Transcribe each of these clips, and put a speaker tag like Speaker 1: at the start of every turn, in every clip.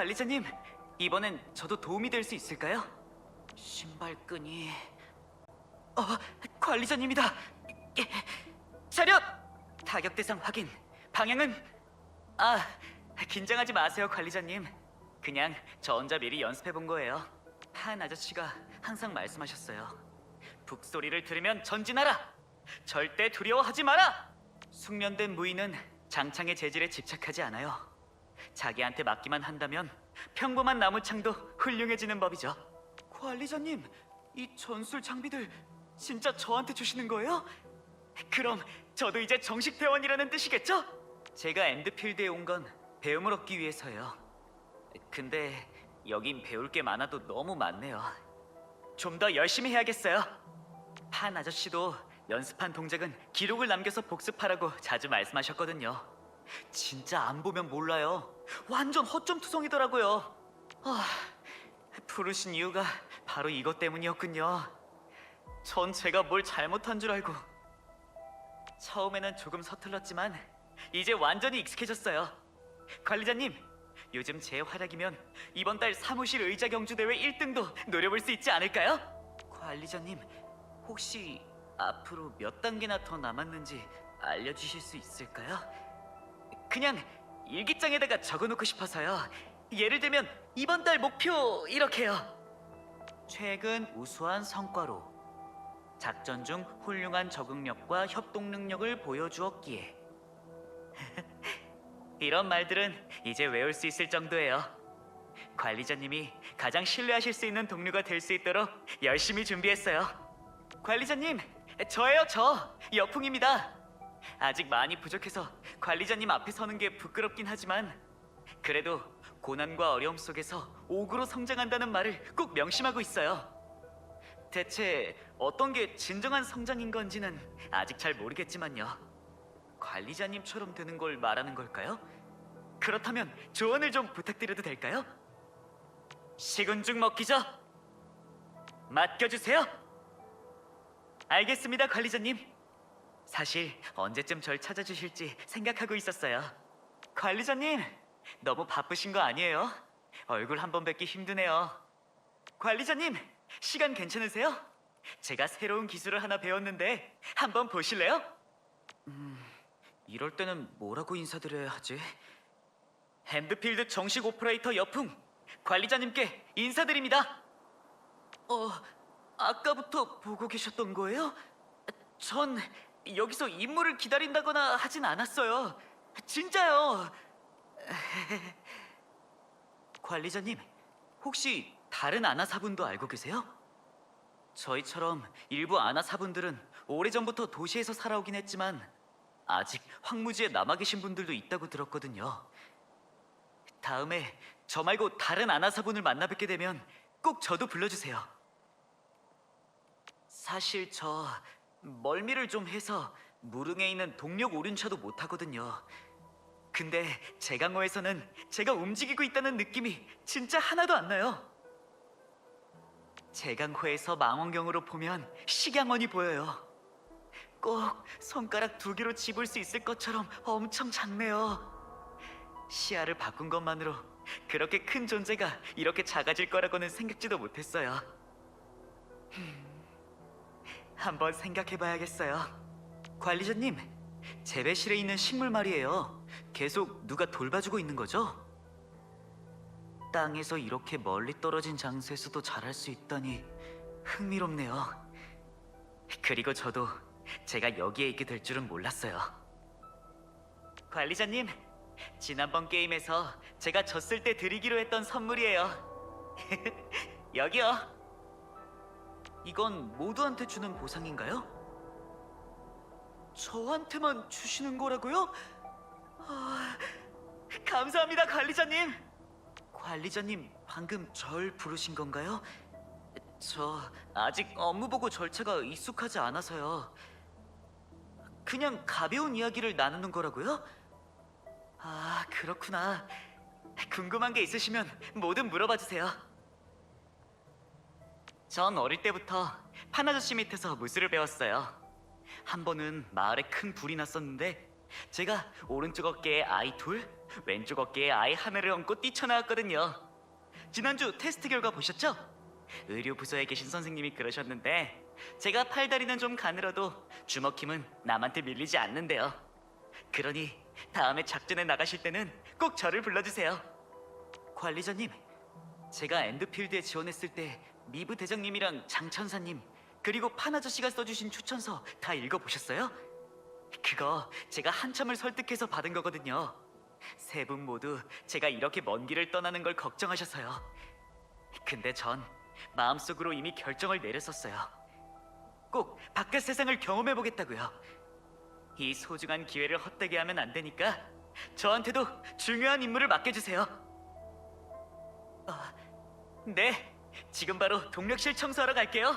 Speaker 1: 관리자님, 이번엔 저도 도움이 될 수 있을까요? 신발끈이... 어, 관리자님이다! 차렷! 타격 대상 확인. 방향은... 아, 긴장하지 마세요, 관리자님. 그냥 저 혼자 미리 연습해본 거예요. 한 아저씨가 항상 말씀하셨어요. 북소리를 들으면 전진하라! 절대 두려워하지 마라! 숙련된 무인은 장창의 재질에 집착하지 않아요. 자기한테 맡기만 한다면 평범한 나무창도 훌륭해지는 법이죠. 관리자님, 이 전술 장비들 진짜 저한테 주시는 거예요? 그럼 저도 이제 정식 대원이라는 뜻이겠죠? 제가 엔드필드에 온 건 배움을 얻기 위해서요. 근데 여긴 배울 게 많아도 너무 많네요. 좀 더 열심히 해야겠어요. 판 아저씨도 연습한 동작은 기록을 남겨서 복습하라고 자주 말씀하셨거든요. 진짜 안 보면 몰라요. 완전 허점투성이더라고요. 부르신 이유가 바로 이것 때문이었군요. 전 제가 뭘 잘못한 줄 알고. 처음에는 조금 서툴렀지만 이제 완전히 익숙해졌어요. 관리자님, 요즘 제 활약이면 이번 달 사무실 의자 경주 대회 1등도 노려볼 수 있지 않을까요? 관리자님, 혹시 앞으로 몇 단계나 더 남았는지 알려주실 수 있을까요? 그냥 일기장에다가 적어놓고 싶어서요. 예를 들면 이번 달 목표 이렇게요. 최근 우수한 성과로 작전 중 훌륭한 적응력과 협동 능력을 보여주었기에. 이런 말들은 이제 외울 수 있을 정도예요. 관리자님이 가장 신뢰하실 수 있는 동료가 될 수 있도록 열심히 준비했어요. 관리자님, 저예요, 저 여풍입니다. 아직 많이 부족해서 관리자님 앞에 서는 게 부끄럽긴 하지만 그래도 고난과 어려움 속에서 옥으로 성장한다는 말을 꼭 명심하고 있어요. 대체 어떤 게 진정한 성장인 건지는 아직 잘 모르겠지만요. 관리자님처럼 되는 걸 말하는 걸까요? 그렇다면 조언을 좀 부탁드려도 될까요? 식은 죽 먹기죠? 맡겨주세요. 알겠습니다, 관리자님. 사실 언제쯤 절 찾아주실지 생각하고 있었어요. 관리자님, 너무 바쁘신 거 아니에요? 얼굴 한번 뵙기 힘드네요. 관리자님, 시간 괜찮으세요? 제가 새로운 기술을 하나 배웠는데 한번 보실래요? 이럴 때는 뭐라고 인사드려야 하지? 핸드필드 정식 오퍼레이터 여풍, 관리자님께 인사드립니다. 아까부터 보고 계셨던 거예요? 전 여기서 임무를 기다린다거나 하진 않았어요. 진짜요. 관리자님, 혹시 다른 아나사분도 알고 계세요? 저희처럼 일부 아나사분들은 오래전부터 도시에서 살아오긴 했지만 아직 황무지에 남아 계신 분들도 있다고 들었거든요. 다음에 저 말고 다른 아나사분을 만나 뵙게 되면 꼭 저도 불러주세요. 사실 저 멀미를 좀 해서 무릉에 있는 동력 오륜차도 못 하거든요. 근데 제강호에서는 제가 움직이고 있다는 느낌이 진짜 하나도 안 나요. 제강호에서 망원경으로 보면 식양원이 보여요. 꼭 손가락 2개로 집을 수 있을 것처럼 엄청 작네요. 시야를 바꾼 것만으로 그렇게 큰 존재가 이렇게 작아질 거라고는 생각지도 못했어요. 한번 생각해봐야겠어요. 관리자님, 재배실에 있는 식물 말이에요. 계속 누가 돌봐주고 있는 거죠? 땅에서 이렇게 멀리 떨어진 장소에서도 자랄 수 있다니 흥미롭네요. 그리고 저도 제가 여기에 있게 될 줄은 몰랐어요. 관리자님, 지난번 게임에서 제가 졌을 때 드리기로 했던 선물이에요. 여기요. 이건 모두한테 주는 보상인가요? 저한테만 주시는 거라고요? 감사합니다, 관리자님. 관리자님, 방금 절 부르신 건가요? 저 아직 업무보고 절차가 익숙하지 않아서요. 그냥 가벼운 이야기를 나누는 거라고요? 아, 그렇구나. 궁금한 게 있으시면 뭐든 물어봐 주세요. 전 어릴 때부터 판 아저씨 밑에서 무술을 배웠어요. 한 번은 마을에 큰 불이 났었는데 제가 오른쪽 어깨에 아이 둘, 왼쪽 어깨에 아예 하늘을 얹고 뛰쳐나왔거든요. 지난주 테스트 결과 보셨죠? 의료 부서에 계신 선생님이 그러셨는데 제가 팔다리는 좀 가늘어도 주먹 힘은 남한테 밀리지 않는데요. 그러니 다음에 작전에 나가실 때는 꼭 저를 불러주세요. 관리자님, 제가 엔드필드에 지원했을 때 미브 대장님이랑 장천사님 그리고 판 아저씨가 써주신 추천서 다 읽어보셨어요? 그거 제가 한참을 설득해서 받은 거거든요. 세 분 모두 제가 이렇게 먼 길을 떠나는 걸 걱정하셔서요. 근데 전 마음속으로 이미 결정을 내렸었어요. 꼭 바깥 세상을 경험해보겠다고요. 이 소중한 기회를 헛되게 하면 안 되니까 저한테도 중요한 임무를 맡겨주세요. 네, 지금 바로 동력실 청소하러 갈게요.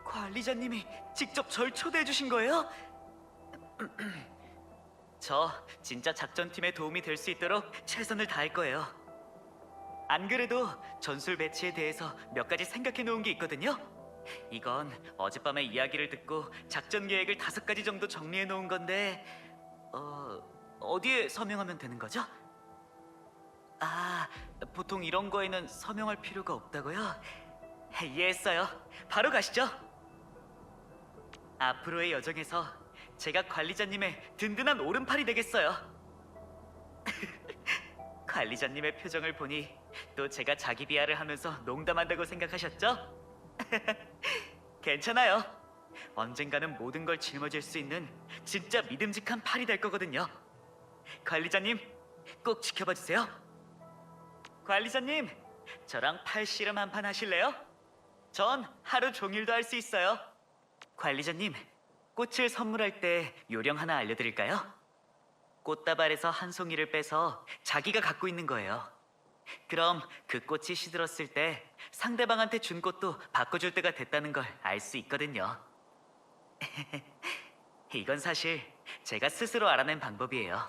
Speaker 1: 관리자님이 직접 절 초대해 주신 거예요? 저 진짜 작전팀에 도움이 될 수 있도록 최선을 다할 거예요. 안 그래도 전술 배치에 대해서 몇 가지 생각해 놓은 게 있거든요. 이건 어젯밤에 이야기를 듣고 작전 계획을 5가지 정도 정리해 놓은 건데 어디에 서명하면 되는 거죠? 아, 보통 이런 거에는 서명할 필요가 없다고요? 이해했어요. 바로 가시죠. 앞으로의 여정에서 제가 관리자님의 든든한 오른팔이 되겠어요. 관리자님의 표정을 보니 또 제가 자기 비하를 하면서 농담한다고 생각하셨죠? 괜찮아요. 언젠가는 모든 걸 짊어질 수 있는 진짜 믿음직한 팔이 될 거거든요. 관리자님, 꼭 지켜봐 주세요. 관리자님, 저랑 팔 씨름 한 판 하실래요? 전 하루 종일도 할 수 있어요. 관리자님, 꽃을 선물할 때 요령 하나 알려드릴까요? 꽃다발에서 한 송이를 빼서 자기가 갖고 있는 거예요. 그럼 그 꽃이 시들었을 때 상대방한테 준 꽃도 바꿔줄 때가 됐다는 걸 알 수 있거든요. 이건 사실 제가 스스로 알아낸 방법이에요.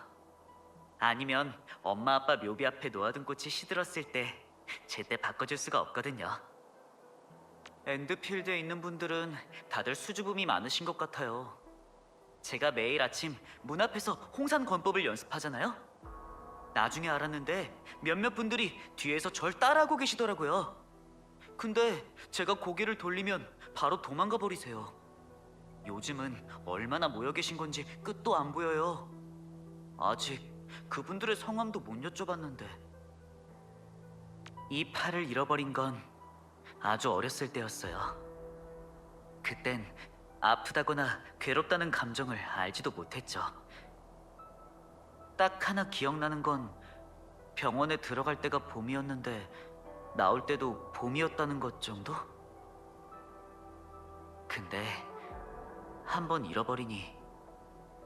Speaker 1: 아니면 엄마 아빠 묘비 앞에 놓아둔 꽃이 시들었을 때 제때 바꿔줄 수가 없거든요. 엔드필드에 있는 분들은 다들 수줍음이 많으신 것 같아요. 제가 매일 아침 문 앞에서 홍산 권법을 연습하잖아요. 나중에 알았는데 몇몇 분들이 뒤에서 절 따라하고 계시더라고요. 근데 제가 고개를 돌리면 바로 도망가 버리세요. 요즘은 얼마나 모여 계신 건지 끝도 안 보여요. 아직 그분들의 성함도 못 여쭤봤는데. 이 팔을 잃어버린 건 아주 어렸을 때였어요. 그땐 아프다거나 괴롭다는 감정을 알지도 못했죠. 딱 하나 기억나는 건 병원에 들어갈 때가 봄이었는데 나올 때도 봄이었다는 것 정도? 근데 한 번 잃어버리니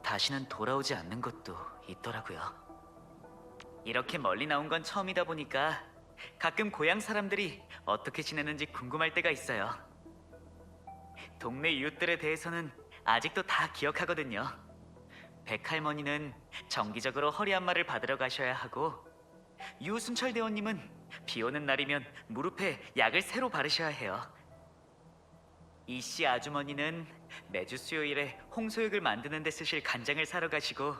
Speaker 1: 다시는 돌아오지 않는 것도 있더라고요. 이렇게 멀리 나온 건 처음이다 보니까 가끔 고향 사람들이 어떻게 지내는지 궁금할 때가 있어요. 동네 이웃들에 대해서는 아직도 다 기억하거든요. 백할머니는 정기적으로 허리 안마를 받으러 가셔야 하고, 유순철 대원님은 비 오는 날이면 무릎에 약을 새로 바르셔야 해요. 이씨 아주머니는 매주 수요일에 홍소육을 만드는 데 쓰실 간장을 사러 가시고,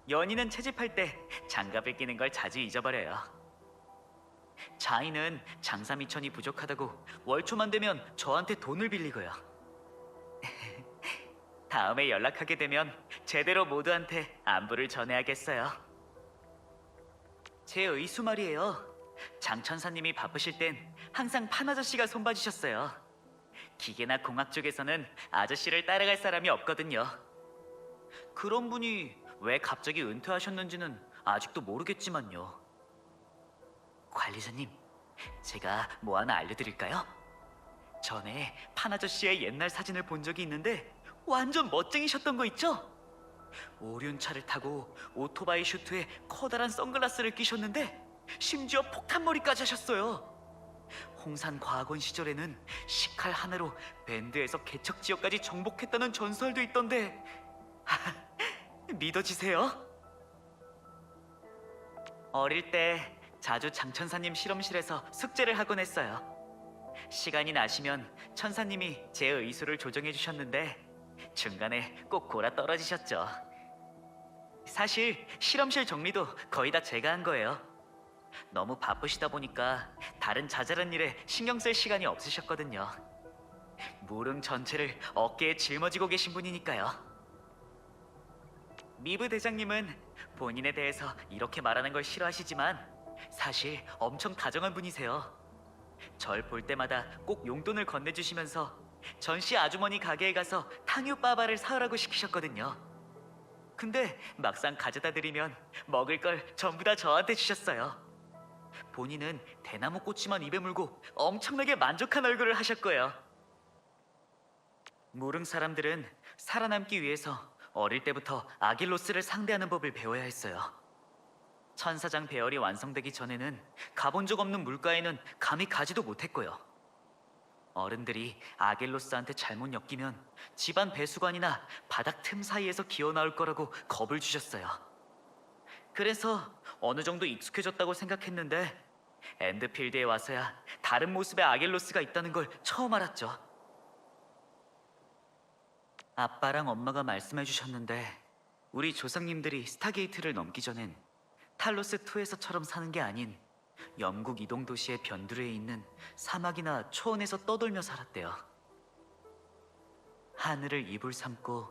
Speaker 1: 연희는 채집할 때 장갑을 끼는 걸 자주 잊어버려요. 자이는 장사 미천이 부족하다고 월초만 되면 저한테 돈을 빌리고요. 다음에 연락하게 되면 제대로 모두한테 안부를 전해야겠어요. 제 의수 말이에요. 장천사님이 바쁘실 땐 항상 판 아저씨가 손봐주셨어요. 기계나 공학 쪽에서는 아저씨를 따라갈 사람이 없거든요. 그런 분이 왜 갑자기 은퇴하셨는지는 아직도 모르겠지만요. 관리자님, 제가 뭐 하나 알려드릴까요? 전에 판 아저씨의 옛날 사진을 본 적이 있는데 완전 멋쟁이셨던 거 있죠? 오륜차를 타고 오토바이 슈트에 커다란 선글라스를 끼셨는데 심지어 폭탄머리까지 하셨어요. 홍산과학원 시절에는 식칼 하나로 밴드에서 개척 지역까지 정복했다는 전설도 있던데 믿어지세요? 어릴 때 자주 장천사님 실험실에서 숙제를 하곤 했어요. 시간이 나시면 천사님이 제 의수를 조정해 주셨는데 중간에 꼭 골아 떨어지셨죠. 사실 실험실 정리도 거의 다 제가 한 거예요. 너무 바쁘시다 보니까 다른 자잘한 일에 신경 쓸 시간이 없으셨거든요. 무릉 전체를 어깨에 짊어지고 계신 분이니까요. 미브 대장님은 본인에 대해서 이렇게 말하는 걸 싫어하시지만 사실 엄청 다정한 분이세요. 절 볼 때마다 꼭 용돈을 건네주시면서 전씨 아주머니 가게에 가서 탕유빠바를 사오라고 시키셨거든요. 근데 막상 가져다 드리면 먹을 걸 전부 다 저한테 주셨어요. 본인은 대나무 꼬치만 입에 물고 엄청나게 만족한 얼굴을 하셨고요. 무릉 사람들은 살아남기 위해서 어릴 때부터 아길로스를 상대하는 법을 배워야 했어요. 천사장 배열이 완성되기 전에는 가본 적 없는 물가에는 감히 가지도 못했고요. 어른들이 아길로스한테 잘못 엮이면 집안 배수관이나 바닥 틈 사이에서 기어 나올 거라고 겁을 주셨어요. 그래서 어느 정도 익숙해졌다고 생각했는데 엔드필드에 와서야 다른 모습의 아길로스가 있다는 걸 처음 알았죠. 아빠랑 엄마가 말씀해 주셨는데 우리 조상님들이 스타게이트를 넘기 전엔 탈로스2에서처럼 사는 게 아닌 영국 이동 도시의 변두리에 있는 사막이나 초원에서 떠돌며 살았대요. 하늘을 이불 삼고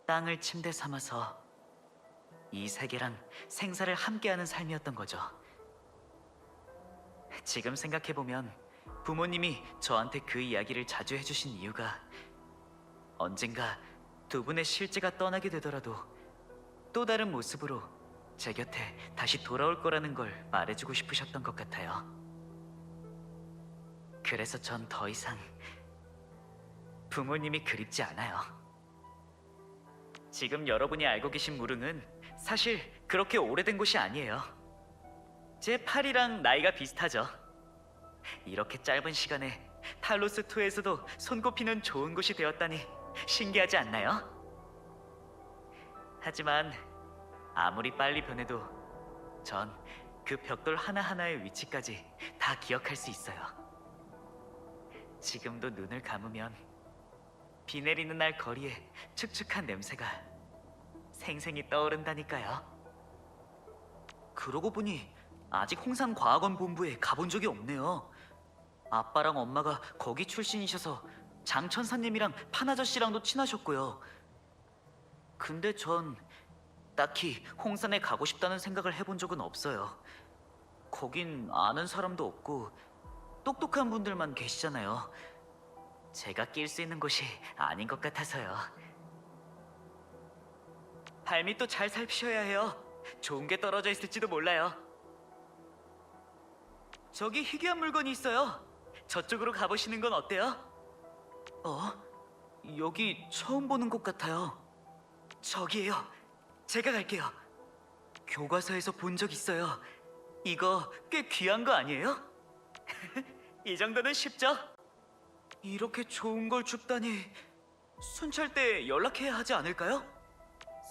Speaker 1: 땅을 침대 삼아서 이 세계랑 생사를 함께하는 삶이었던 거죠. 지금 생각해보면 부모님이 저한테 그 이야기를 자주 해주신 이유가 언젠가 두 분의 실제가 떠나게 되더라도 또 다른 모습으로 제 곁에 다시 돌아올 거라는 걸 말해주고 싶으셨던 것 같아요. 그래서 전 더 이상 부모님이 그립지 않아요. 지금 여러분이 알고 계신 무릉은 사실 그렇게 오래된 곳이 아니에요. 제 팔이랑 나이가 비슷하죠. 이렇게 짧은 시간에 탈로스2에서도 손꼽히는 좋은 곳이 되었다니 신기하지 않나요? 하지만 아무리 빨리 변해도 전 그 벽돌 하나하나의 위치까지 다 기억할 수 있어요. 지금도 눈을 감으면 비 내리는 날 거리에 축축한 냄새가 생생히 떠오른다니까요. 그러고 보니 아직 홍산과학원 본부에 가본 적이 없네요. 아빠랑 엄마가 거기 출신이셔서 장천사님이랑 판아저씨랑도 친하셨고요. 근데 전 딱히 홍산에 가고 싶다는 생각을 해본 적은 없어요. 거긴 아는 사람도 없고 똑똑한 분들만 계시잖아요. 제가 낄 수 있는 곳이 아닌 것 같아서요. 발밑도 잘 살피셔야 해요. 좋은 게 떨어져 있을지도 몰라요. 저기 희귀한 물건이 있어요. 저쪽으로 가보시는 건 어때요? 여기 처음 보는 곳 같아요. 저기에요. 제가 갈게요. 교과서에서 본 적 있어요. 이거 꽤 귀한 거 아니에요? 이 정도는 쉽죠? 이렇게 좋은 걸 줍다니 순찰 때 연락해야 하지 않을까요?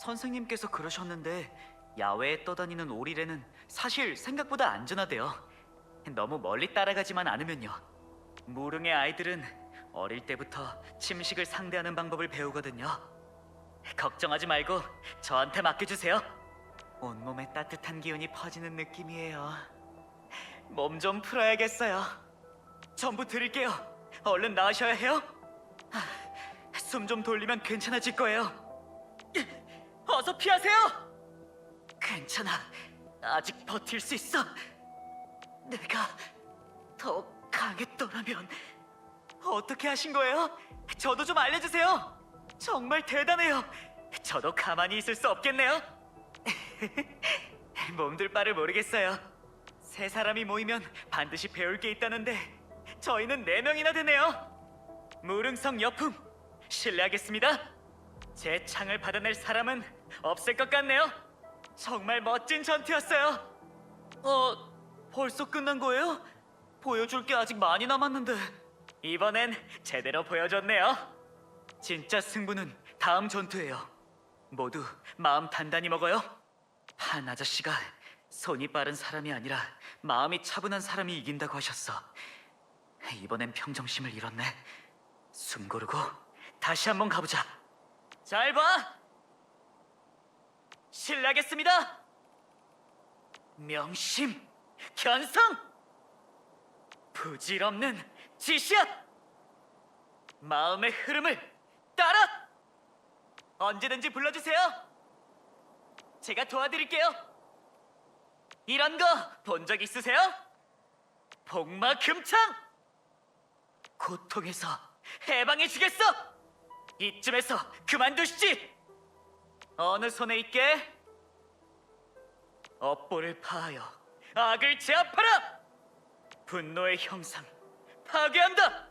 Speaker 1: 선생님께서 그러셨는데 야외에 떠다니는 오리래는 사실 생각보다 안전하대요. 너무 멀리 따라가지만 않으면요. 무릉의 아이들은 어릴 때부터 침식을 상대하는 방법을 배우거든요. 걱정하지 말고 저한테 맡겨주세요. 온몸에 따뜻한 기운이 퍼지는 느낌이에요. 몸 좀 풀어야겠어요. 전부 드릴게요. 얼른 나으셔야 해요. 숨 좀 돌리면 괜찮아질 거예요. 어서 피하세요. 괜찮아. 아직 버틸 수 있어. 내가 더 강했더라면. 어떻게 하신 거예요? 저도 좀 알려주세요. 정말 대단해요. 저도 가만히 있을 수 없겠네요. 몸둘 바를 모르겠어요. 세 사람이 모이면 반드시 배울 게 있다는데 저희는 4명이나 되네요. 무릉성 여품, 실례하겠습니다. 제 창을 받아낼 사람은 없을 것 같네요. 정말 멋진 전투였어요. 벌써 끝난 거예요? 보여줄 게 아직 많이 남았는데. 이번엔 제대로 보여줬네요. 진짜 승부는 다음 전투예요. 모두 마음 단단히 먹어요. 한 아저씨가 손이 빠른 사람이 아니라 마음이 차분한 사람이 이긴다고 하셨어. 이번엔 평정심을 잃었네. 숨 고르고 다시 한번 가보자. 잘 봐! 실례하겠습니다. 명심, 견성, 부질없는 지시야. 마음의 흐름을 따라. 언제든지 불러주세요. 제가 도와드릴게요. 이런 거 본 적 있으세요? 복마금창! 고통에서 해방해주겠어! 이쯤에서 그만두시지! 어느 손에 있게? 업보를 파하여 악을 제압하라! 분노의 형상 파괴한다!